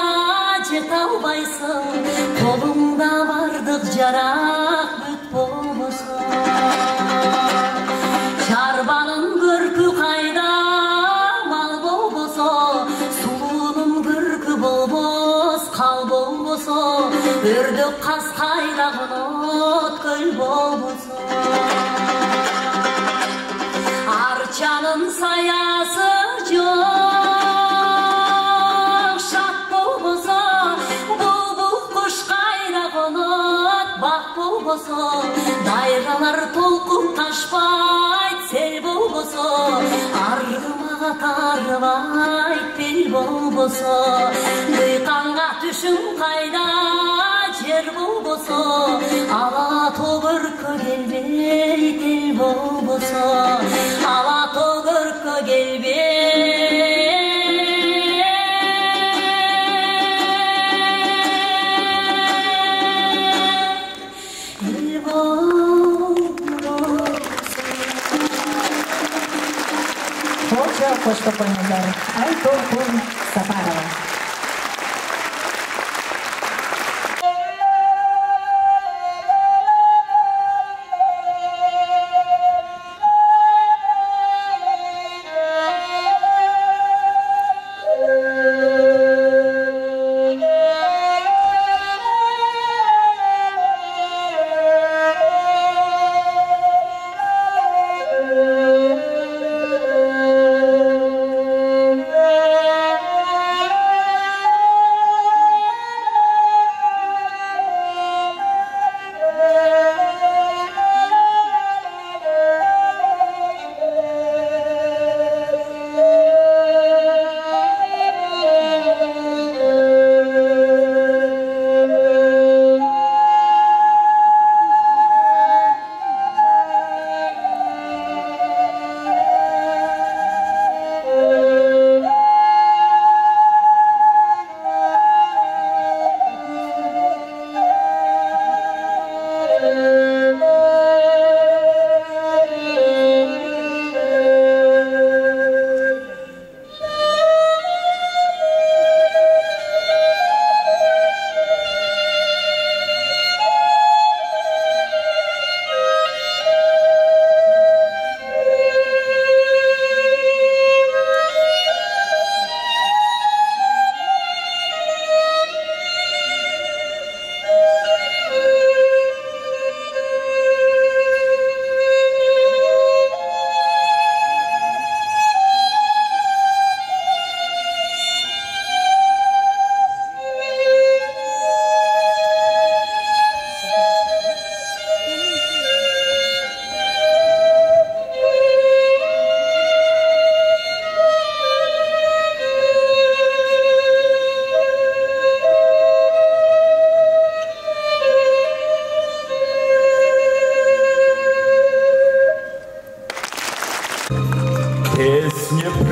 жете албайсың, колуңда бардык жарак бүт болбосо. Чарбанын көркү кайда мал болбосо, сулуунун көркү болбос кал болбосо, өрдөк каз кайрагын өткөл болбосо. Арчанын саясы жок шат болбосо, булбул куш кайрагын бак болбосо, дайгалар толкун ташпайт сел болбосо, аргымага тарбайт бел болбосо, дыйканга түшүм кайда жер болбосо, ала тогөркө келбейт эл болбосо, ала тогөркө келбейт эл болбосо. Hoca qo'shiq qo'yinglar. Ayto'g'un Safarova.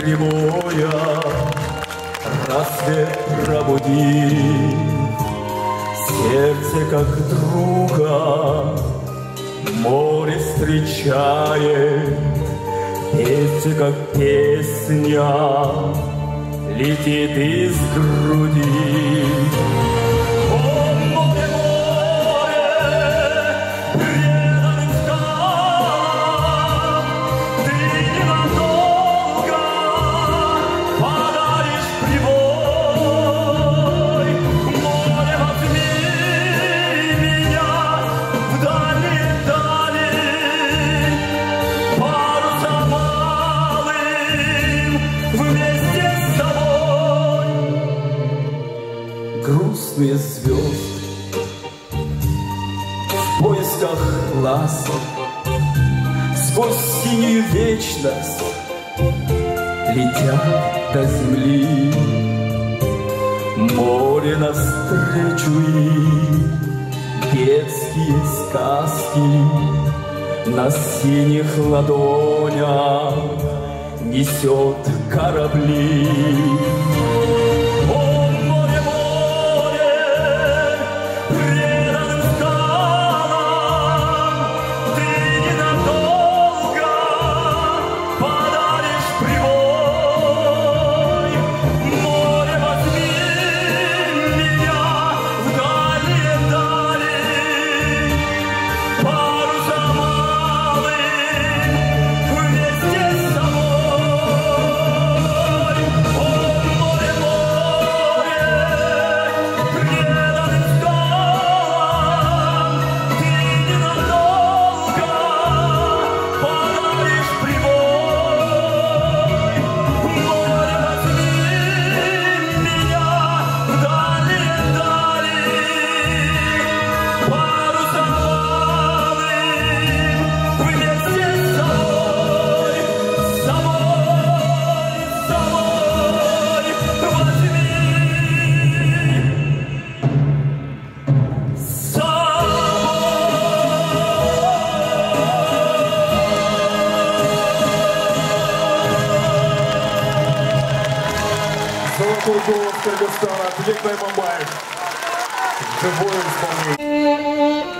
прямое, рассвет пробудив, сердце как друга море встречает, песня как песня летит из груди. Грустные звезды в поисках ласки сквозь синюю вечность летят до земли. Море навстречу им детские сказки на синих ладонях несет корабли. Золотой голос Кыргызстана, Атылбек Баймамбаев. Живое исполнение.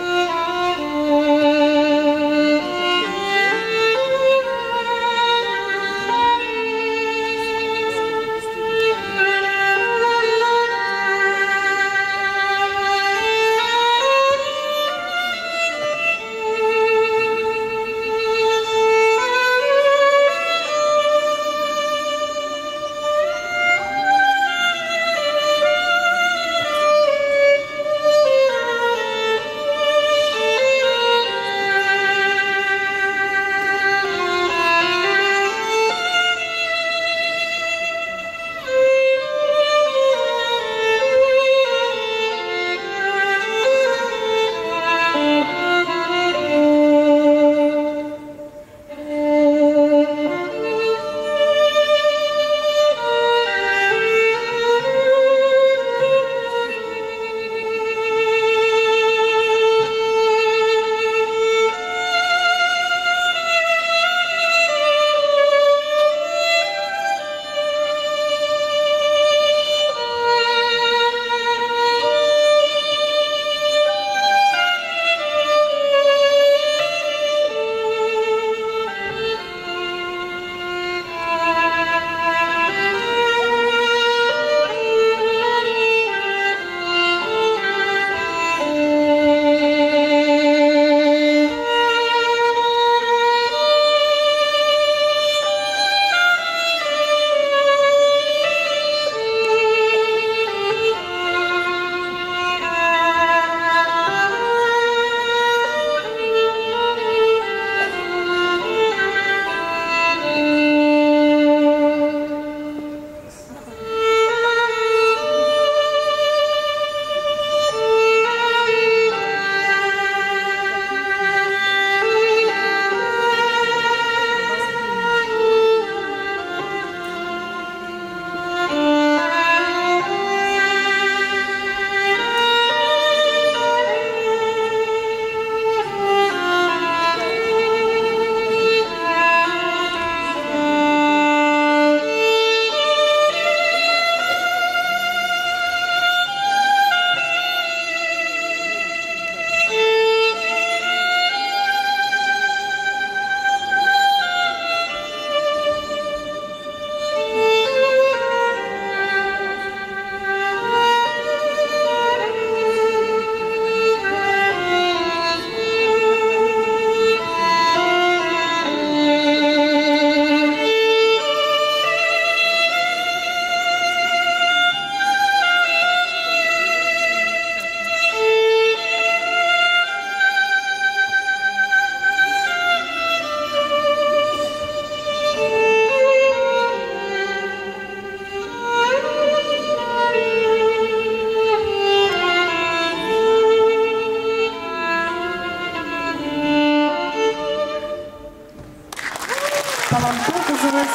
таланттуу кызыбыз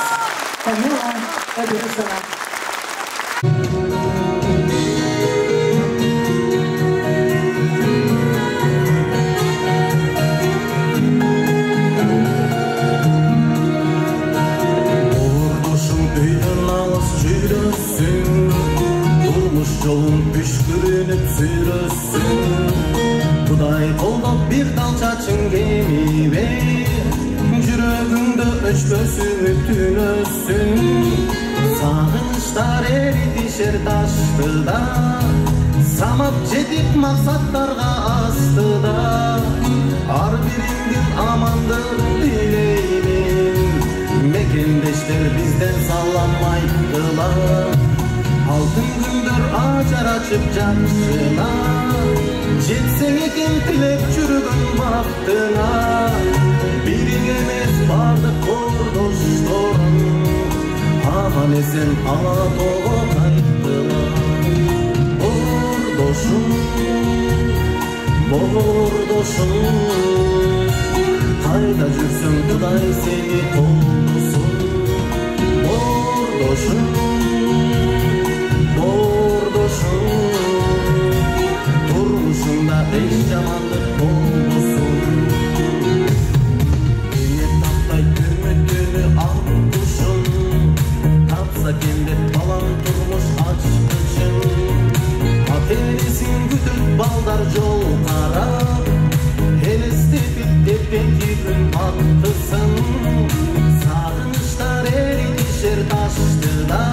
Камила Эдерисова. Жолun püşkürünüp sürüsün Kuday koldoп bir dal çaçın kemibe Жүрөгүңдө өчпөсүн түнөсүн Сагынычтар эритишер таштыда Самап жетип максаттарга астыда Ар бириңдин амандыгын тилеймин Мекендештер бизден салам айткыла Алтын күндөр ажар ачып жакшына Жетсең экен тилеп жүргөн бактыңа Бириң эмес бардык кордошторуң Аман эсен ала тоого кайткыла Бордошуң, бордошуң Кайда жүрсөң Кудай сени колдосун Бордошуң Turmuşunda eş jamanlık olmuşsun Beni taptay ümitini altuşun Tapsa kendi balan turmuş açkışın Aterisin gütüp baldar jol karab Elestepip tepeki gün attısın Sağınışlar eritişer taştıda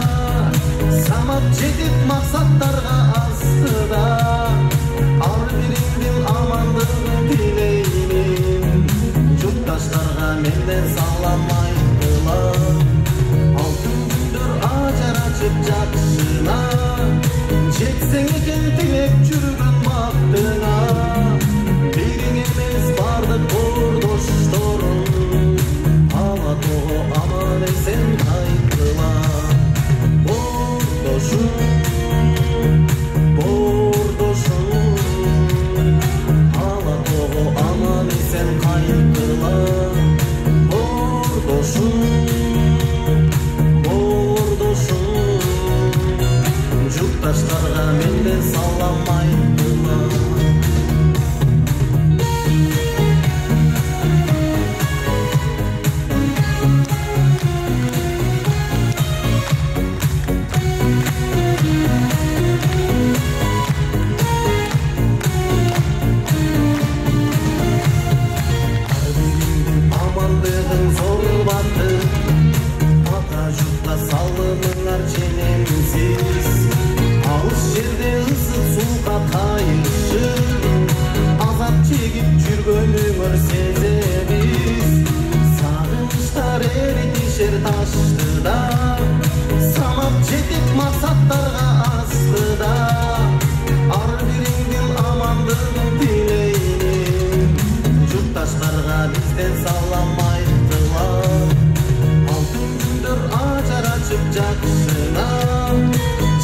Samap жетип максаттарга астыда Ар бириңдин амандыгын тилеймин Журтташтарга менден салам айткыла Алтын күндөр ажар ачып жакшына Жетсең экен тилеп жүргөн бактыңа Бириң эмес бардык кордошторуң Ала тоого аман эсен кайткыла Бордошуң, ала тоого аман эсен кайткыла Бордошуң, журтташтарга менден салам айткыла Салымыңар ченемсиз Алыс жерде ысык сууга кайышып Азап чегип жүргөнүңөр сезебиз Сагынычтар эритишер таштыда Самап жетип максаттарга астыда Ар бириңдин амандыгын тилеймин Журтташтарга бизден салам айткыла Ажар ачып жакшына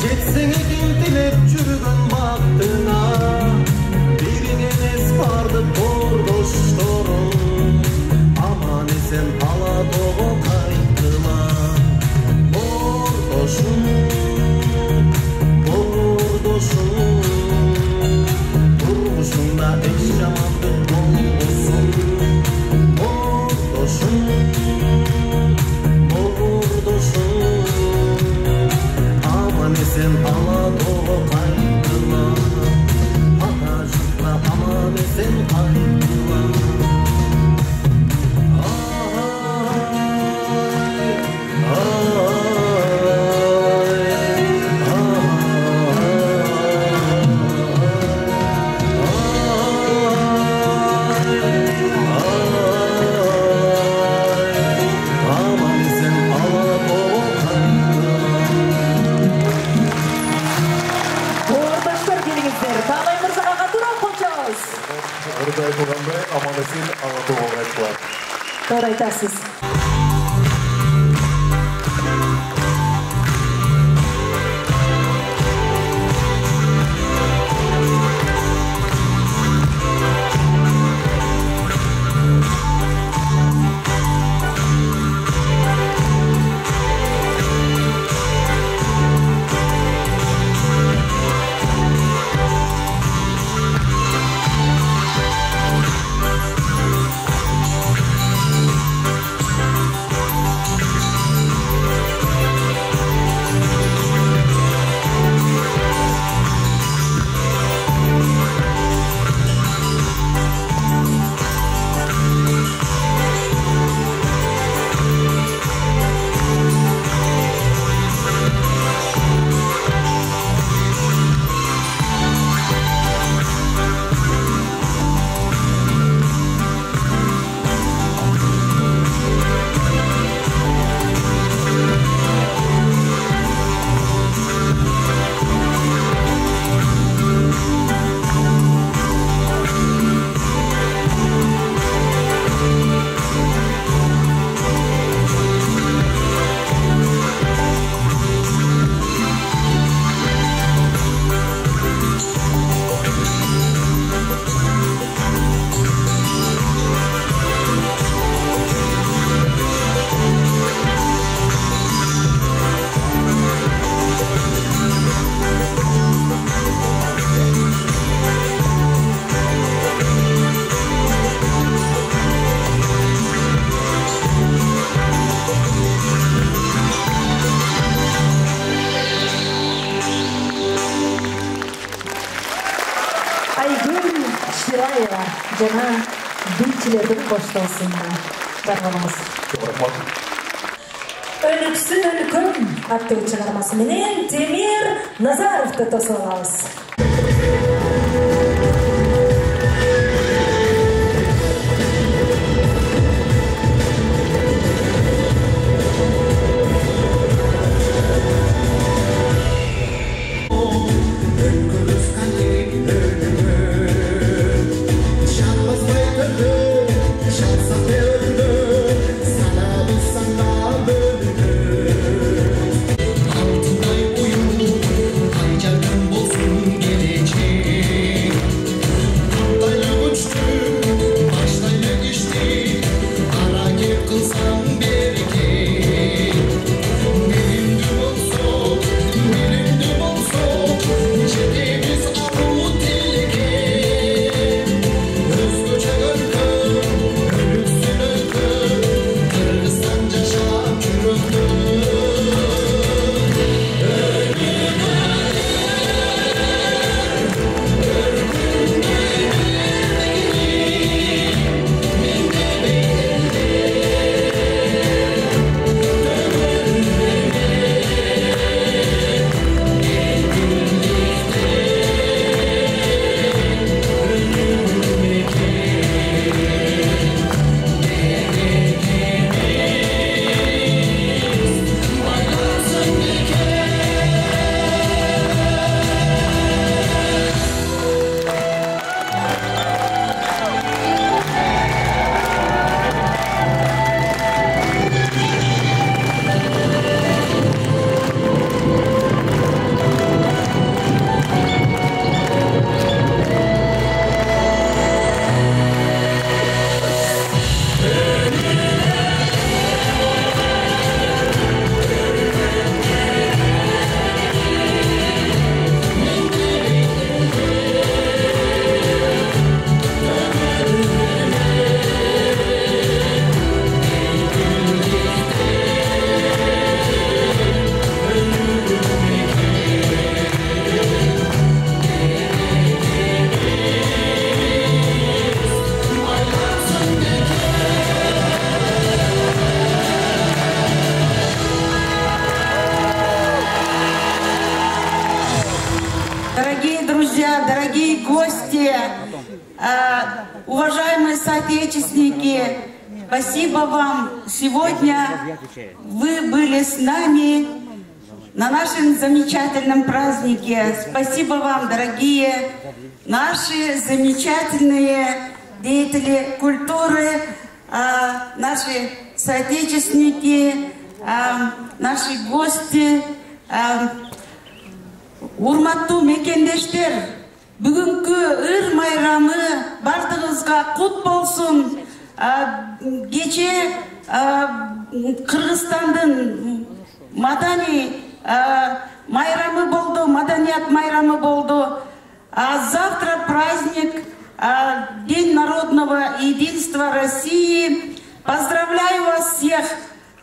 Жетсең экен тилеп жүргөн бактыңа Бириң эмес бардык кордошторуң Аман эсен ала тоого кайткыла Бордошуң, турмушуңда эч жамандык болбосун Бордошуң Sen ала тоого кайткыла Ата журтта аман эсен кайткыла Айтылгандай, аман эсен ала тоого кайткыла. Туура айтасыз. жана бийчилердин коштоосуна барганыбыз. Өнүксүн өлкөм аттуу чыгармасы менен Темир Назаровду тосуп алабыз. Дорогие гости, уважаемые соотечественники, спасибо вам. Сегодня вы были с нами на нашем замечательном празднике. Спасибо вам, дорогие наши замечательные деятели культуры, наши соотечественники, наши гости. Урматтуу мекендештер, бүгүнкү ыр майрамы бардыгыбызга кут болсун. Кече Кыргызстандын маданий майрамы болду, маданият майрамы болду. Завтра праздник, День народного единства России. Поздравляю вас всех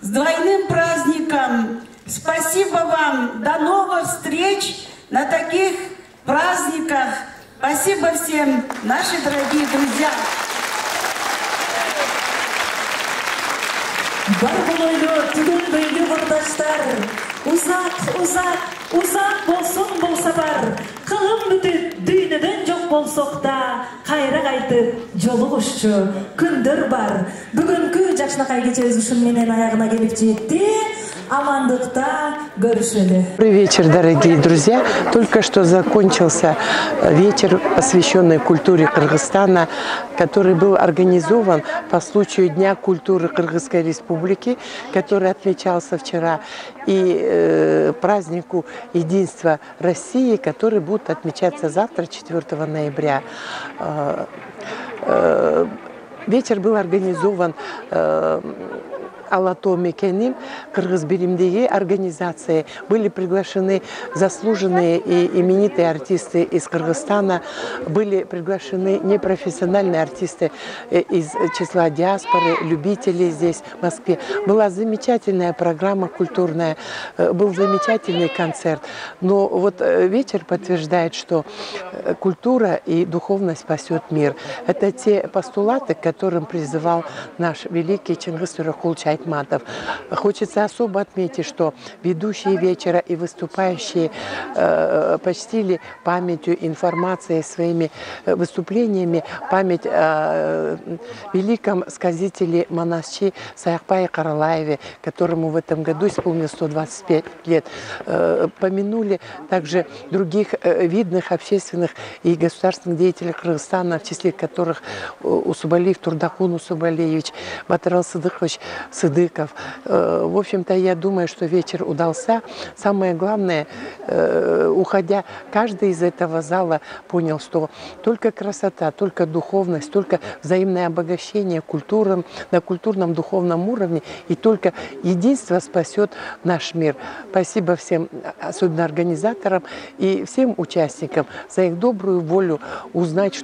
с двойным праздником. Спасибо вам. До новых встреч на таких праздниках. Спасибо всем, наши дорогие друзья. Uzak bolsun bu safar, kılım бүтүп düyneden жок болсок да, кайра кайтып жолугушчу күндөр бар. Бүгүнкү жакшынакай кечебиз ушун менен аягына келип жетти. Амандыкта görüşели. Добрый вечер, дорогие друзья. Только что закончился вечер, посвященный культуре Кыргызстана, который был организован по случаю Дня культуры Кыргызской Республики, который отмечался вчера, и празднику единства России, который будет отмечаться завтра, 4 ноября. Вечер был организован Алато Мекеним, Кыргыз Биримдеги организации. Были приглашены заслуженные и именитые артисты из Кыргызстана, были приглашены непрофессиональные артисты из числа диаспоры, любителей здесь, в Москве. Была замечательная программа культурная, был замечательный концерт. Но вот вечер подтверждает, что культура и духовность спасет мир. Это те постулаты, к которым призывал наш великий Чингис Туракулович Айтматов. Хочется особо отметить, что ведущие вечера и выступающие почтили памятью, информацией, своими выступлениями память о великом сказителе Манасчи Саякбае Каралаеве, которому в этом году исполнилось 125 лет. Помянули также других видных общественных и государственных деятелей Кыргызстана, в числе которых Усубалиев Турдакун Усубалиевич, Батырал Сыдыкович Сыдыков. В общем-то, я думаю, что вечер удался. Самое главное, уходя, каждый из этого зала понял, что только красота, только духовность, только взаимное обогащение на культурном, духовном уровне, и только единство спасет наш мир. Спасибо всем, особенно организаторам и всем участникам, за их добрую волю узнать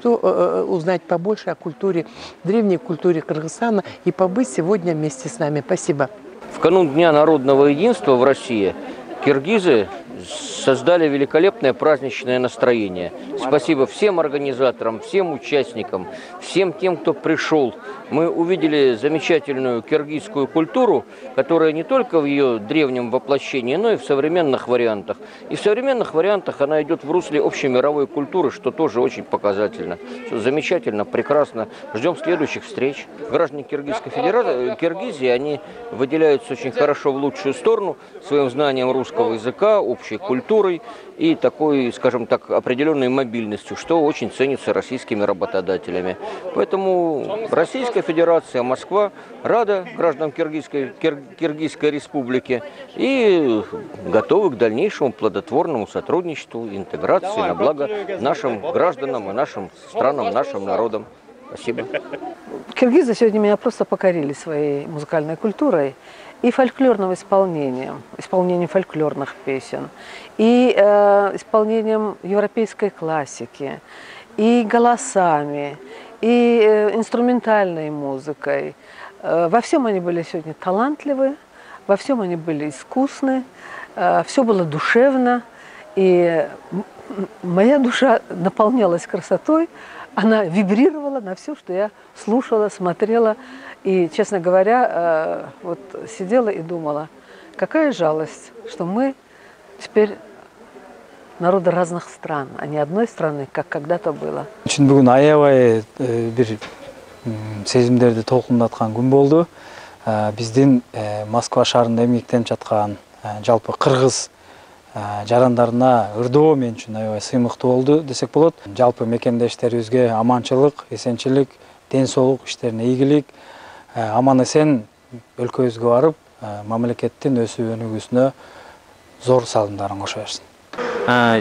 побольше о культуре, древней культуре Кыргызстана и побыть сегодня вместе с нами. Спасибо. В канун Дня народного единства в России киргизы создали великолепное праздничное настроение. Спасибо всем организаторам, всем участникам, всем тем, кто пришел. Мы увидели замечательную киргизскую культуру, которая не только в ее древнем воплощении, но и в современных вариантах. И в современных вариантах она идет в русле общемировой культуры, что тоже очень показательно. Все замечательно, прекрасно. Ждем следующих встреч. Граждане Киргизии, они выделяются очень хорошо в лучшую сторону своим знанием русского языка, общей культурой и такой, скажем так, определенной мобильностью, что очень ценится российскими работодателями. Поэтому Российская Федерация, Москва рада гражданам Киргизской Республики и готовы к дальнейшему плодотворному сотрудничеству, интеграции на благо нашим гражданам и нашим странам, нашим народам. Спасибо. Киргизы сегодня меня просто покорили своей музыкальной культурой и фольклорным исполнением фольклорных песен, и исполнением европейской классики, и голосами, и инструментальной музыкой. Во всем они были сегодня талантливы, во всем они были искусны, все было душевно, и моя душа наполнялась красотой, она вибрировала на все, что я слушала, смотрела. И, честно говоря, вот сидела и думала, какая жалость, что мы теперь народы разных стран, а не одной страны, как когда-то было. Бүгін аябай bir сезімдерді толқындатқан күн болды. Біздің Москва шаарында эмгектенип жатқан жалпы қырғыз жарандарына ырдоо мен үчүн аябай сыймыктуу болду десек болот. Жалпы мекендештерибизге аманчылык, эсенчилик, ден соолук, иштерине ийгилик, аман эсен өлкөбүзгө барып, мамлекеттин өсүп өнүгүүсүнө зор салымдарын кошо берсин.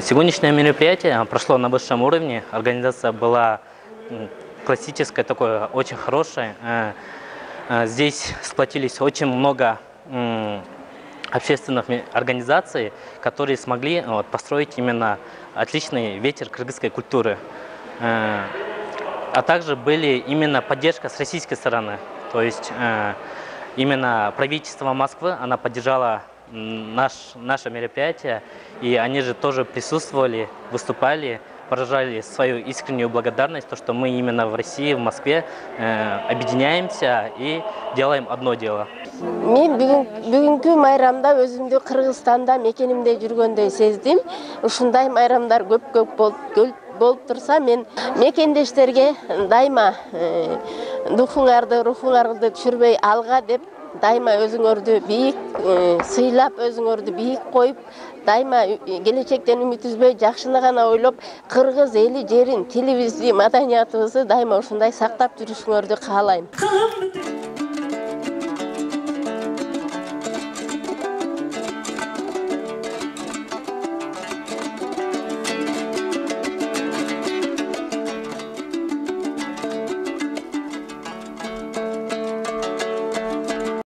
Сегодняшнее мероприятие прошло на высшем уровне. Организация была классическая, такое очень хорошая. Здесь сплотились очень много общественных организаций, которые смогли построить именно отличный ветер кыргызской культуры. А также были именно поддержка с российской стороны. То есть именно правительство Москвы, она поддержала наше мероприятие, и они же тоже присутствовали, выступали, выражали свою искреннюю благодарность, то, что мы именно в России, в Москве объединяемся и делаем одно дело. Мен бүгүнкү майрамда өзүмдү Кыргызстанда мекенимде жүргөндөй сездим. Ушундай майрамдар көп болуп турса, мен мекендештерге дайыма духуңарды, рухуңарды түшүрбөй алга деп дайыма өзүңөрдү бийик сыйлап, өзүңөрдү бийик коюп, дайыма келечектен үмүт үзбөй, жакшыны гана ойлоп, кыргыз эли жерин, тилибизди, маданиятыбызды дайыма ушундай сактап жүрүшүңөрдү каалайм.